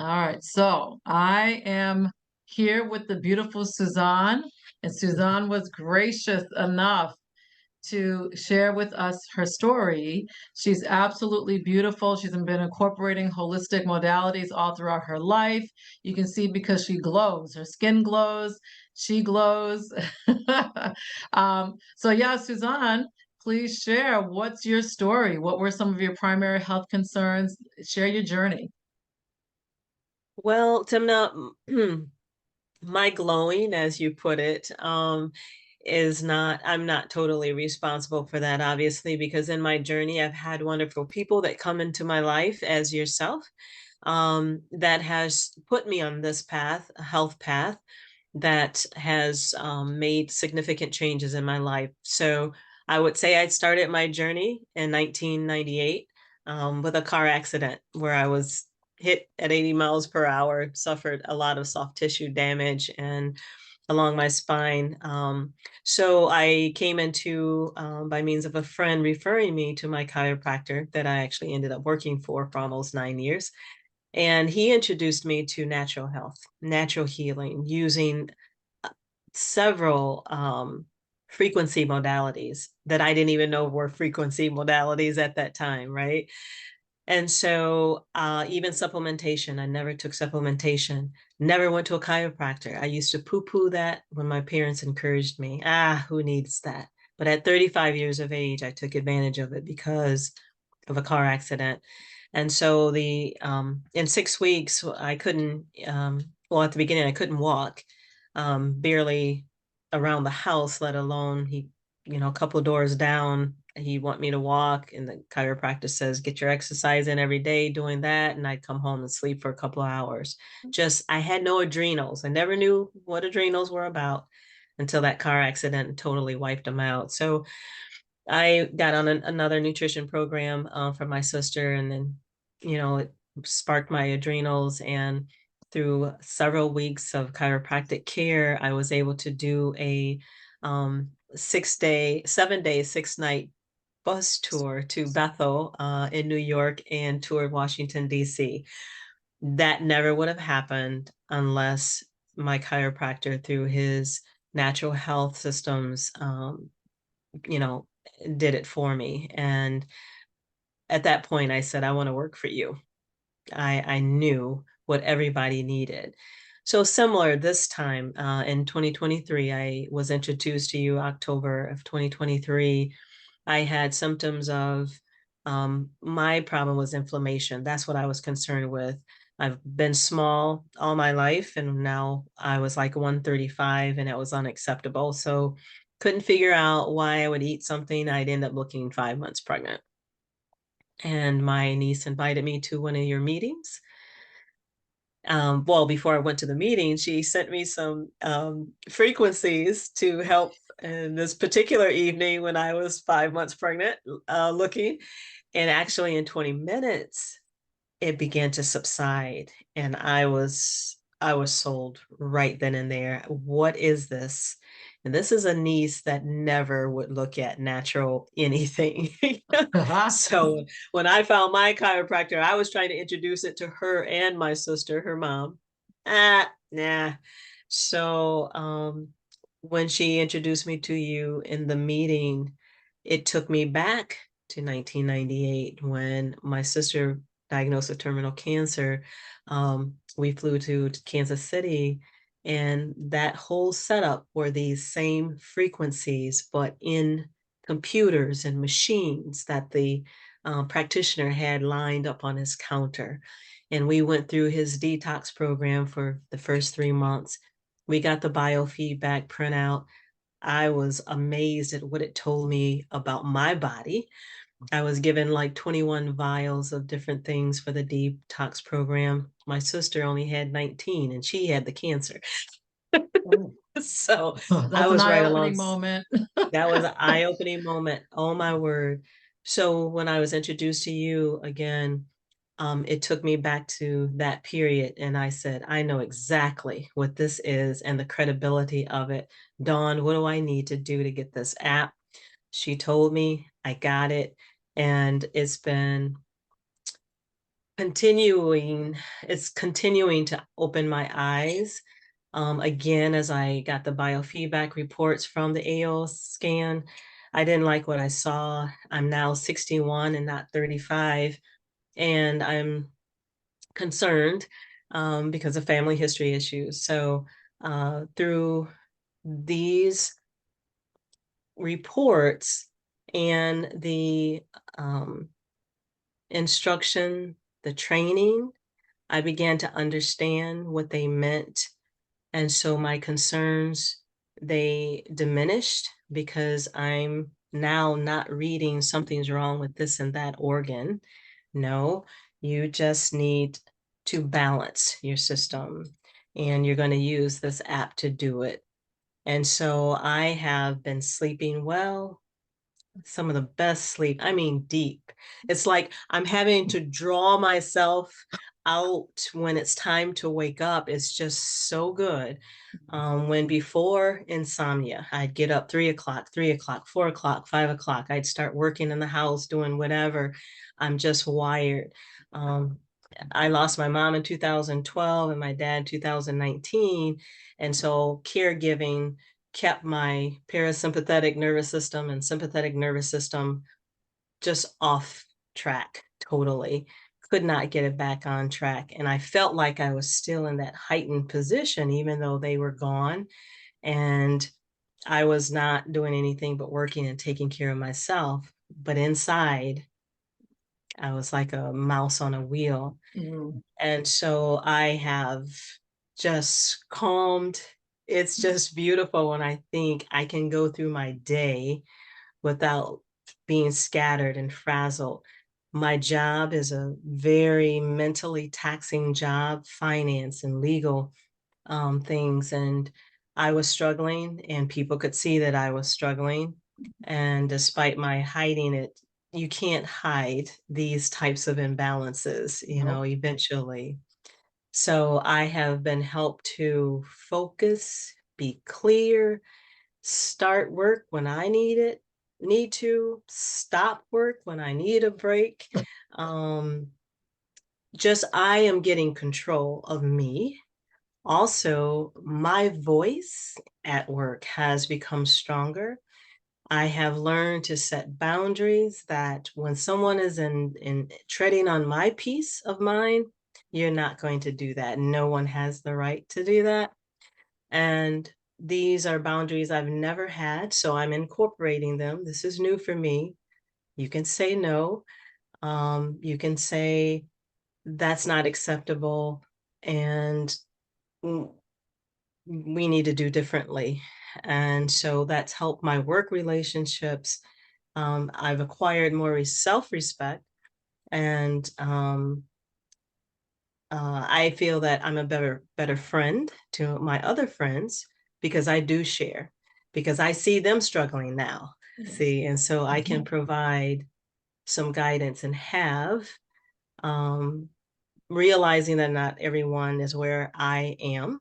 All right, so I am here with the beautiful Suzan, and Suzan was gracious enough to share with us her story. She's absolutely beautiful. She's been incorporating holistic modalities all throughout her life. You can see because she glows, her skin glows, she glows. So yeah, Suzan, please share what's your story? What were some of your primary health concerns? Share your journey. Well, Timna, my glowing, as you put it, I'm not totally responsible for that, obviously, because in my journey, I've had wonderful people that come into my life as yourself, that has put me on this path, a health path that has made significant changes in my life. So I would say I started my journey in 1998 with a car accident where I was hit at 80 miles per hour, suffered a lot of soft tissue damage and along my spine. So I came into, by means of a friend referring me to my chiropractor that I actually ended up working for almost 9 years. And he introduced me to natural health, natural healing, using several frequency modalities that I didn't even know were frequency modalities at that time, right? And so, even supplementation, I never took supplementation, never went to a chiropractor. I used to poo poo that when my parents encouraged me. Who needs that? But at 35 years of age, I took advantage of it because of a car accident. And so, in 6 weeks, I couldn't, well, at the beginning, I couldn't walk, barely around the house, let alone a couple of doors down he want me to walk, and the chiropractor says get your exercise in every day doing that, and I'd come home and sleep for a couple of hours. Just I had no adrenals. I never knew what adrenals were about until that car accident totally wiped them out. So I got on another nutrition program for my sister, and then it sparked my adrenals. And through several weeks of chiropractic care, I was able to do a 6 day, 7 day, 6 night bus tour to Bethel in New York and toured Washington, D.C. That never would have happened unless my chiropractor, through his natural health systems, you know, did it for me. And at that point, I said, I want to work for you. I knew what everybody needed. So similar this time in 2023, I was introduced to you October of 2023. I had symptoms of my problem was inflammation. That's what I was concerned with. I've been small all my life, and now I was like 135, and it was unacceptable. So couldn't figure out why I would eat something. I'd end up looking 5 months pregnant. And my niece invited me to one of your meetings. Well, before I went to the meeting, she sent me some frequencies to help in this particular evening when I was 5 months pregnant, looking. And actually, in 20 minutes, it began to subside, and I was sold right then and there. What is this? And this is a niece that never would look at natural anything. So when I found my chiropractor, I was trying to introduce it to her and my sister, her mom. Nah. So when she introduced me to you in the meeting, it took me back to 1998 when my sister diagnosed with terminal cancer. We flew to Kansas City, and that whole setup were these same frequencies, but in computers and machines that the practitioner had lined up on his counter. And we went through his detox program for the first 3 months. We got the biofeedback printout. I was amazed at what it told me about my body. I was given like 21 vials of different things for the detox program. My sister only had 19, and she had the cancer. Oh, So I that's an was right along. eye-opening moment. That was an eye-opening moment. Oh my word. So when I was introduced to you again, it took me back to that period. And I said, I know exactly what this is and the credibility of it. Dawn, what do I need to do to get this app? She told me, I got it. And continuing, it's continuing to open my eyes. Again, as I got the biofeedback reports from the AO scan, I didn't like what I saw. I'm now 61 and not 35, and I'm concerned because of family history issues. So through these reports and the um, instruction, the training, I began to understand what they meant. And so my concerns, they diminished because I'm now not reading something's wrong with this and that organ. No, you just need to balance your system, and you're going to use this app to do it. And so I have been sleeping well, some of the best sleep. I mean, deep. It's like I'm having to draw myself out when it's time to wake up. It's just so good. When before insomnia, I'd get up 3 o'clock, 3 o'clock, 4 o'clock, 5 o'clock. I'd start working in the house, doing whatever. I'm just wired. Um, I lost my mom in 2012 and my dad 2019. And so caregiving kept my parasympathetic nervous system and sympathetic nervous system just off track totally. Could not get it back on track. And I felt like I was still in that heightened position, even though they were gone. And I was not doing anything but working and taking care of myself. But inside, I was like a mouse on a wheel. Mm. And so I have just calmed. It's just beautiful when I think I can go through my day without being scattered and frazzled. My job is a very mentally taxing job, finance and legal things. And I was struggling, and people could see that I was struggling. And despite my hiding it, you can't hide these types of imbalances, Nope. eventually. So I have been helped to focus, be clear, start work when I need to, stop work when I need a break. Um, just I am getting control of me. Also, my voice at work has become stronger. I have learned to set boundaries that when someone is in treading on my peace of mind, you're not going to do that. No one has the right to do that. And these are boundaries I've never had, so I'm incorporating them. This is new for me. You can say no. You can say that's not acceptable, and we need to do differently. And so that's helped my work relationships. I've acquired more self-respect, and I feel that I'm a better friend to my other friends because I do share, because I see them struggling now. See, and so I can provide some guidance and have um, realizing that not everyone is where I am.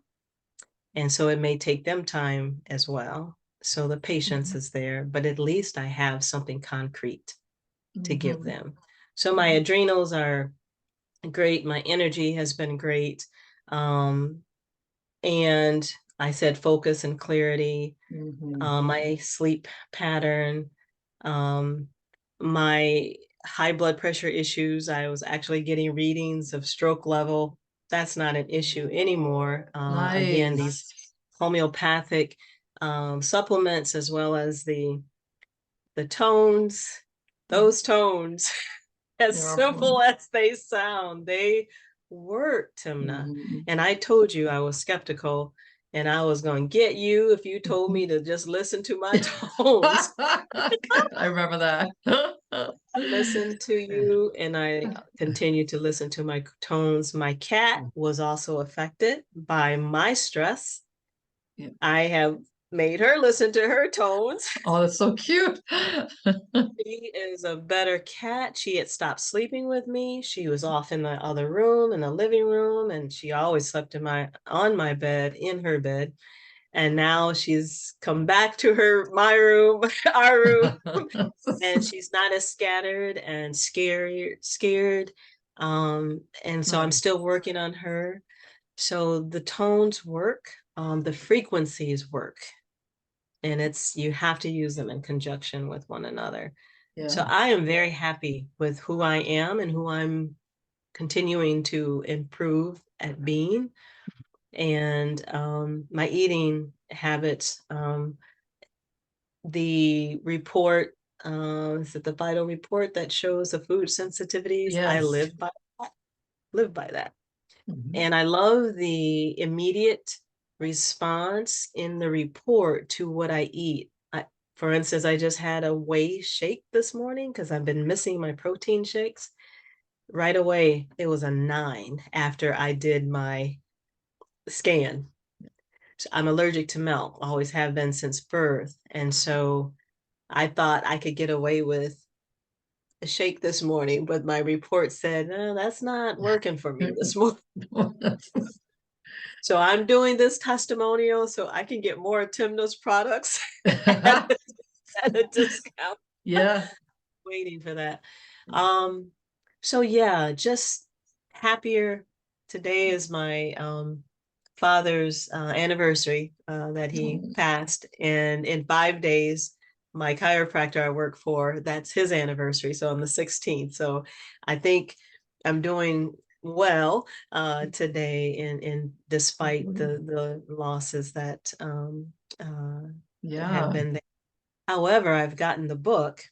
And so it may take them time as well. So the patience is there, but at least I have something concrete to give Mhm. them. So my adrenals are great. My energy has been great. Um, and I said focus and clarity, Mhm. my sleep pattern, um, my high blood pressure issues. I was actually getting readings of stroke level. That's not an issue anymore. Again, these Nice. homeopathic supplements, as well as the tones, those tones, as Yeah. simple as they sound, they work, Timna. Mhm. And I told you I was skeptical, and I was going to get you if you told me to just listen to my tones. I remember that. I listened to you, and I continued to listen to my tones. My cat was also affected by my stress. Yeah. I have made her listen to her tones. Oh, that's so cute. She is a better cat. She had stopped sleeping with me. She was off in the other room, in the living room, and she always slept on my bed, in her bed. And now she's come back to my room, our room, and she's not as scattered and scared. And so I'm Nice. still working on her. So the tones work, the frequencies work, and you have to use them in conjunction with one another. So Yeah. I am very happy with who I am and who I'm continuing to improve at being. And my eating habits, the report, is it the vital report that shows the food sensitivities? I Yes. live by that. Mhm. And I love the immediate response in the report to what I eat. For instance, I just had a whey shake this morning because I've been missing my protein shakes. Right away, it was a 9 after I did my scan. So I'm allergic to milk, always have been since birth. And so I thought I could get away with a shake this morning, but my report said, no, that's not working for me this morning. So I'm doing this testimonial so I can get more Timna's products at a discount. Yeah. Waiting for that. Um, so yeah, just happier. Today is my father's anniversary that he Mm. passed, and in 5 days, my chiropractor I work for, that's his anniversary. So on the 16th. So I think I'm doing well today, in despite the losses that have Yeah. been there. However, I've gotten the book,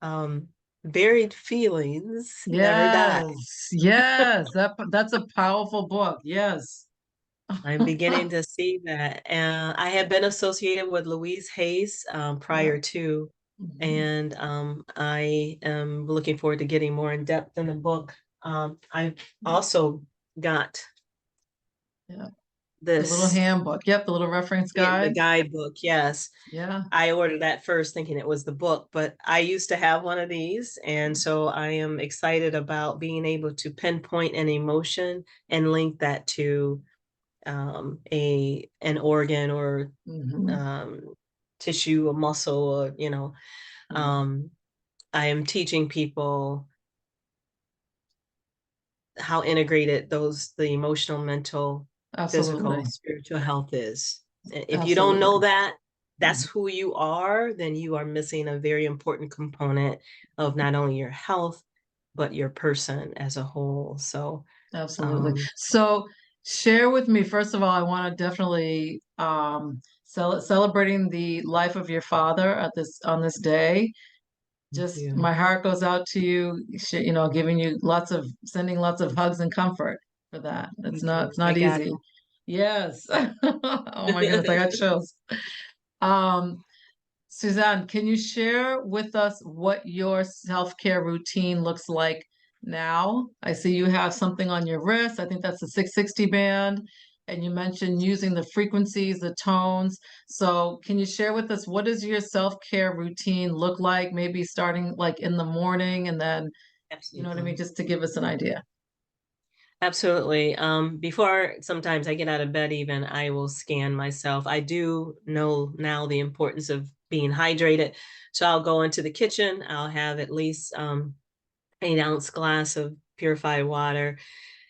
um, Buried Feelings Never Die. Yes. Yes. That's a powerful book. Yes. I'm beginning to see that. And I had been associated with Louise Hayes Yeah. prior to, Mhm. and I am looking forward to getting more in depth in the book. I've also got Yeah. The little this, handbook. Yep, the little reference the guide. guidebook. Yes, Yeah. I ordered that first thinking it was the book, but I used to have one of these. And so I am excited about being able to pinpoint an emotion and link that to an organ or Hmm. um, tissue, a muscle, or Yeah. um, I am teaching people how integrated the emotional, mental, physical, Absolutely. spiritual health is. If you don't know Absolutely. that, that's Mhm. who you are, then you are missing a very important component of not only your health, but your person as a whole. So, Absolutely. um, So share with me, first of all, I want to definitely celebrating the life of your father at this on this day. thank Just you. my heart goes out to you, giving you sending lots of hugs and comfort for that. Thank you. It's I not got easy. Yes. Oh my goodness, I got it. chills. Um, Suzanne, can you share with us what your self-care routine looks like now? I see you have something on your wrist. I think that's the 660 band. And you mentioned using the frequencies, the tones. So can you share with us what does your self-care routine look like? Maybe starting like in the morning and then, you know what I mean? Absolutely. Just to give us an idea. Absolutely. Before sometimes I get out of bed, even I will scan myself. I do know now the importance of being hydrated. So I'll go into the kitchen. I'll have at least 8-ounce glass of purified water,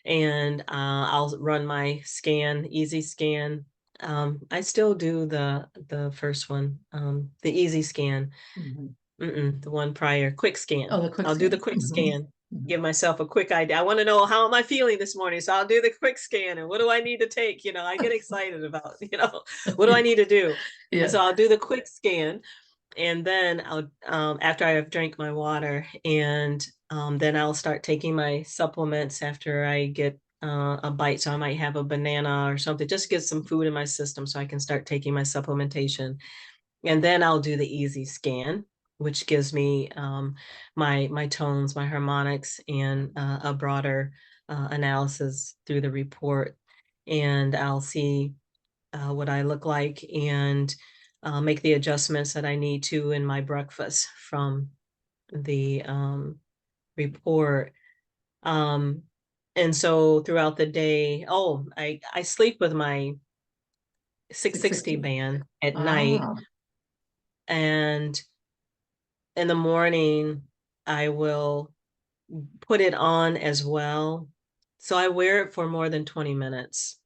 and I'll run my scan, easy scan. I still do the first one, the easy scan. Mhm. The one prior, quick scan. Oh, the quick I'll do the scan. quick Hmm. scan, Hmm. give myself a quick idea. I want to know how am I feeling this morning. So I'll do the quick scan and what do I need to take? I get excited about, what do I need to do? And Yeah. so I'll do the quick scan, and then I'll after I have drank my water, and then I'll start taking my supplements after I get a bite. So I might have a banana or something, just to get some food in my system so I can start taking my supplementation. And then I'll do the easy scan, which gives me my tones, my harmonics, and a broader analysis through the report. And I'll see what I look like, and make the adjustments that I need to in my breakfast from the report. Um, and so throughout the day, oh, I sleep with my 660 660. band at night, Ah, and in the morning, I will. put it on as well. So I wear it for more than 20 minutes.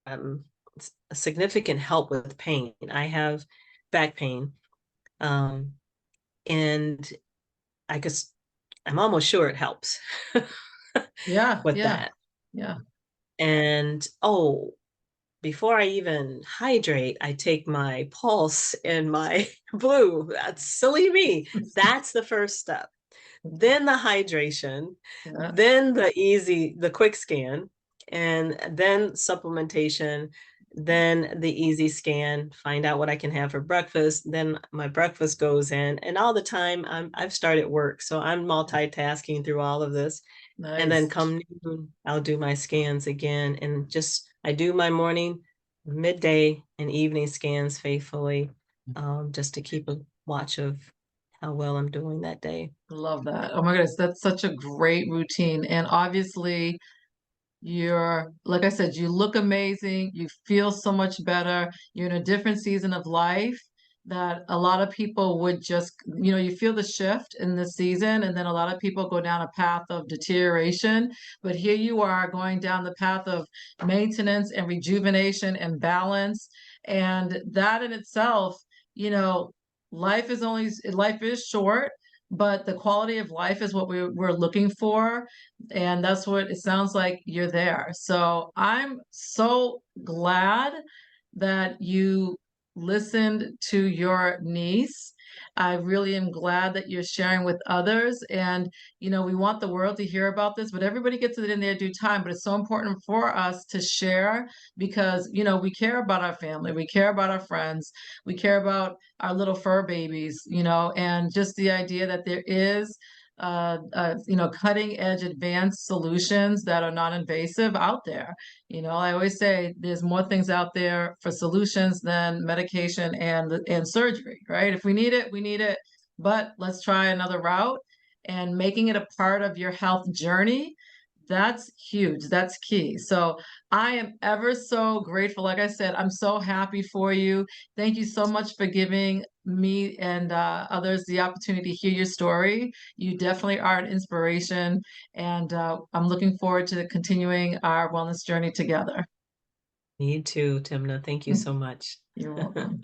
Um, it's a significant help with pain. I have back pain. Um, and I guess I'm almost sure it helps Yeah, with yeah, that. yeah. And oh, before I even hydrate, I take my pulse and my blue. That's silly me. That's the first step. Then the hydration, Yeah, then the quick scan, and then supplementation, then the easy scan, find out what I can have for breakfast. Then my breakfast goes in, and all the time I've started work, so I'm multitasking through all of this. And then nice. come noon, I'll do my scans again, and just I do my morning, midday, and evening scans faithfully, just to keep a watch of how well I'm doing that day. Love that. Oh my goodness, that's such a great routine. And obviously, you're, like I said, you look amazing. You feel so much better. You're in a different season of life that a lot of people would just, you feel the shift in this season, and then a lot of people go down a path of deterioration. But here you are going down the path of maintenance and rejuvenation and balance. And that in itself, you know, life is short, but the quality of life is what we're looking for, and that's what it sounds like you're there. So I'm so glad that you listened to your niece. I really am glad that you're sharing with others. And, we want the world to hear about this, but everybody gets it in their due time. But it's so important for us to share because, we care about our family, we care about our friends, we care about our little fur babies, and just the idea that there is cutting edge advanced solutions that are non-invasive out there. I always say there's more things out there for solutions than medication and surgery, right? If we need it, we need it, but let's try another route, and making it a part of your health journey. That's huge. That's key. So I am ever so grateful. Like I said, I'm so happy for you. Thank you so much for giving me and others the opportunity to hear your story. You definitely are an inspiration, and I'm looking forward to continuing our wellness journey together. Me too, Timna. Thank you so much. You're welcome.